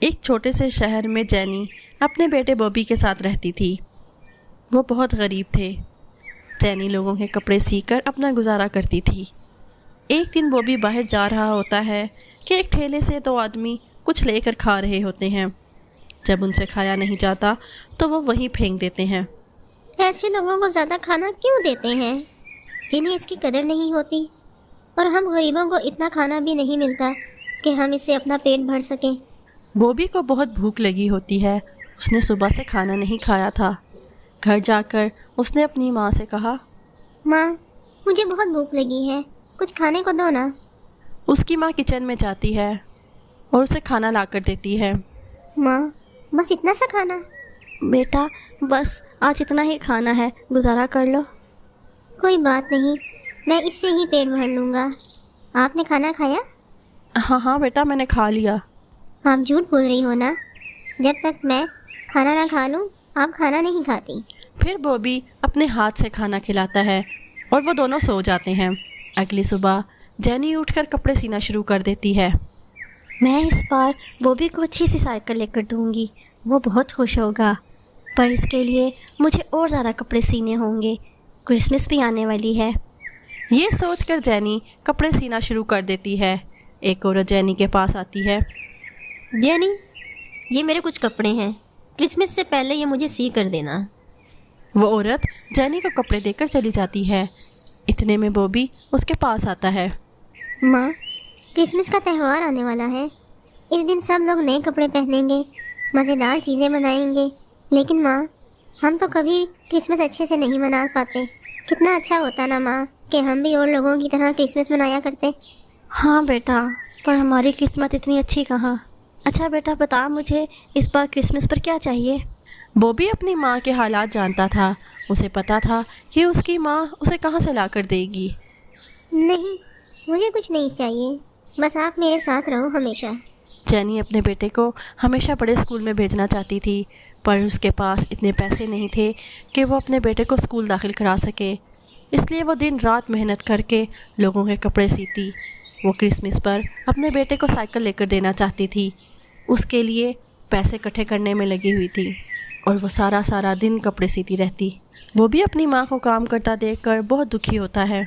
ایک چھوٹے سے شہر میں جینی اپنے بیٹے بوبی کے ساتھ رہتی تھی۔ وہ بہت غریب تھے۔ جینی لوگوں کے کپڑے سی کر اپنا گزارا کرتی تھی۔ ایک دن بوبی باہر جا رہا ہوتا ہے کہ ایک ٹھیلے سے دو آدمی کچھ لے کر کھا رہے ہوتے ہیں۔ جب ان سے کھایا نہیں جاتا تو وہ وہیں پھینک دیتے ہیں۔ ایسے لوگوں کو زیادہ کھانا کیوں دیتے ہیں جنہیں اس کی قدر نہیں ہوتی، اور ہم غریبوں کو اتنا کھانا بھی نہیں ملتا کہ ہم اس سے اپنا پیٹ بھر سکیں۔ بوبی کو بہت بھوک لگی ہوتی ہے۔ اس نے صبح سے کھانا نہیں کھایا تھا۔ گھر جا کر اس نے اپنی ماں سے کہا، ماں، مجھے بہت بھوک لگی ہے، کچھ کھانے کو دو نا۔ اس کی ماں کچن میں جاتی ہے اور اسے کھانا لا کر دیتی ہے۔ ماں، بس اتنا سا کھانا؟ بیٹا بس آج اتنا ہی کھانا ہے، گزارا کر لو۔ کوئی بات نہیں، میں اس سے ہی پیٹ بھر لوں گا۔ آپ نے کھانا کھایا؟ ہاں بیٹا، میں نے کھا لیا۔ آپ جھوٹ بول رہی ہو نا؟ جب تک میں کھانا نہ کھا لوں آپ کھانا نہیں کھاتی۔ پھر بوبی اپنے ہاتھ سے کھانا کھلاتا ہے اور وہ دونوں سو جاتے ہیں۔ اگلی صبح جینی اٹھ کر کپڑے سینا شروع کر دیتی ہے۔ میں اس بار بوبی کو اچھی سی سائیکل لے کر دوں گی، وہ بہت خوش ہوگا، پر اس کے لیے مجھے اور زیادہ کپڑے سینے ہوں گے، کرسمس بھی آنے والی ہے۔ یہ سوچ کر جینی کپڑے سینا شروع کر دیتی ہے۔ ایک عورت جینی کے پاس آتی ہے۔ جینی، یہ میرے کچھ کپڑے ہیں، کرسمس سے پہلے یہ مجھے سی کر دینا۔ وہ عورت جینی کو کپڑے دے کر چلی جاتی ہے۔ اتنے میں بوبی اس کے پاس آتا ہے۔ ماں، کرسمس کا تہوار آنے والا ہے، اس دن سب لوگ نئے کپڑے پہنیں گے، مزیدار چیزیں بنائیں گے، لیکن ماں ہم تو کبھی کرسمس اچھے سے نہیں منا پاتے۔ کتنا اچھا ہوتا نا ماں کہ ہم بھی اور لوگوں کی طرح کرسمس منایا کرتے۔ ہاں بیٹا، پر ہماری قسمت اتنی اچھی کہاں۔ اچھا بیٹا بتا مجھے اس بار کرسمس پر کیا چاہیے؟ بوبی اپنی ماں کے حالات جانتا تھا۔ اسے پتا تھا کہ اس کی ماں اسے کہاں سے لا کر دے گی۔ نہیں، مجھے کچھ نہیں چاہیے، بس آپ میرے ساتھ رہو ہمیشہ۔ جینی اپنے بیٹے کو ہمیشہ بڑے اسکول میں بھیجنا چاہتی تھی، پر اس کے پاس اتنے پیسے نہیں تھے کہ وہ اپنے بیٹے کو اسکول داخل کرا سکے۔ اس لیے وہ دن رات محنت کر کے لوگوں کے کپڑے سیتی۔ وہ کرسمس پر اپنے بیٹے کو سائیکل لے کر دینا چاہتی تھی۔ اس کے لیے پیسے اکٹھے کرنے میں لگی ہوئی تھی اور وہ سارا دن کپڑے سیتی رہتی۔ وہ بھی اپنی ماں کو کام کرتا دیکھ کر بہت دکھی ہوتا ہے۔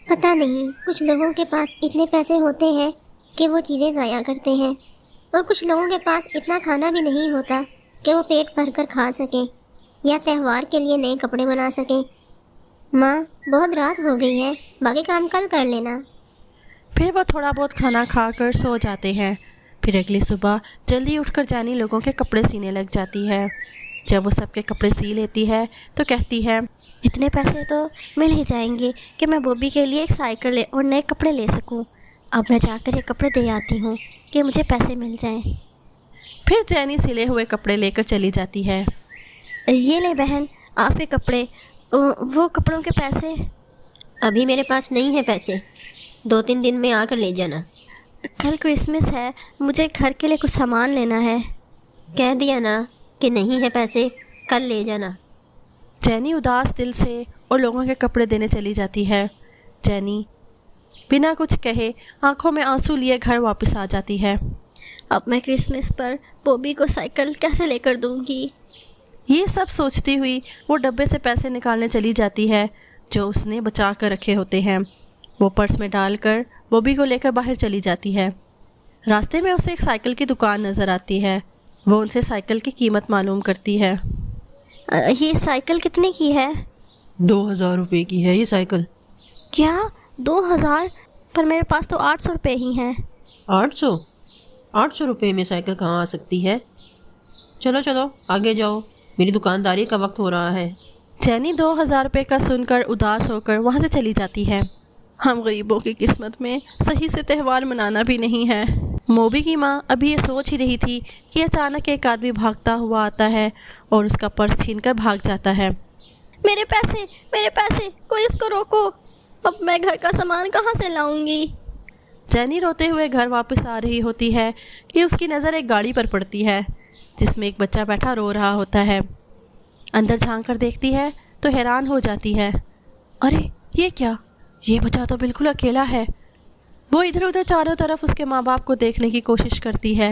پتہ نہیں کچھ لوگوں کے پاس اتنے پیسے ہوتے ہیں کہ وہ چیزیں ضائع کرتے ہیں، اور کچھ لوگوں کے پاس اتنا کھانا بھی نہیں ہوتا کہ وہ پیٹ بھر کر کھا سکیں یا تہوار کے لیے نئے کپڑے بنا سکیں۔ ماں، بہت رات ہو گئی ہے، باقی کام کل کر لینا۔ پھر وہ تھوڑا بہت کھانا کھا کر سو جاتے ہیں۔ پھر اگلی صبح جلدی اٹھ کر جینی لوگوں کے کپڑے سینے لگ جاتی ہے۔ جب وہ سب کے کپڑے سی لیتی ہے تو کہتی ہے، اتنے پیسے تو مل ہی جائیں گے کہ میں بوبی کے لیے ایک سائیکل اور نئے کپڑے لے سکوں۔ اب میں جا کر یہ کپڑے دے آتی ہوں کہ مجھے پیسے مل جائیں۔ پھر جینی سلے ہوئے کپڑے لے کر چلی جاتی ہے۔ یہ لے بہن آپ کے کپڑے، وہ کپڑوں کے پیسے۔ ابھی میرے پاس نہیں ہے پیسے، 2-3 دن میں آ کر لے جانا۔ کل کرسمس ہے، مجھے گھر کے لیے کچھ سامان لینا ہے۔ کہہ دیا نا کہ نہیں ہے پیسے، کل لے جانا۔ جینی اداس دل سے اور لوگوں کے کپڑے دینے چلی جاتی ہے۔ جینی بنا کچھ کہے آنکھوں میں آنسو لیے گھر واپس آ جاتی ہے۔ اب میں کرسمس پر بوبی کو سائیکل کیسے لے کر دوں گی؟ یہ سب سوچتی ہوئی وہ ڈبے سے پیسے نکالنے چلی جاتی ہے جو اس نے بچا کر رکھے ہوتے ہیں۔ وہ پرس میں ڈال کر بوبی کو لے کر باہر چلی جاتی ہے۔ راستے میں اسے ایک سائیکل کی دکان نظر آتی ہے۔ وہ ان سے سائیکل کی قیمت معلوم کرتی ہے۔ یہ سائیکل کتنے کی ہے؟ 2000 روپے کی ہے یہ سائیکل۔ کیا 2000؟ پر میرے پاس تو 800 روپے ہی ہیں۔ 800 روپے میں سائیکل کہاں آ سکتی ہے؟ چلو آگے جاؤ، میری دکانداری کا وقت ہو رہا ہے۔ جینی 2000 روپے کا سن کر اداس ہو کر وہاں سے چلی جاتی ہے۔ ہم غریبوں کی قسمت میں صحیح سے تہوار منانا بھی نہیں ہے۔ موبی کی ماں ابھی یہ سوچ ہی رہی تھی کہ اچانک ایک آدمی بھاگتا ہوا آتا ہے اور اس کا پرس چھین کر بھاگ جاتا ہے۔ میرے پیسے، کوئی اس کو روکو، اب میں گھر کا سامان کہاں سے لاؤں گی؟ جینی روتے ہوئے گھر واپس آ رہی ہوتی ہے کہ اس کی نظر ایک گاڑی پر پڑتی ہے جس میں ایک بچہ بیٹھا رو رہا ہوتا ہے۔ اندر جھانک کر دیکھتی ہے تو حیران ہو جاتی ہے، ارے یہ کیا؟ یہ بچہ تو بالکل اکیلا ہے۔ وہ ادھر ادھر چاروں طرف اس کے ماں باپ کو دیکھنے کی کوشش کرتی ہے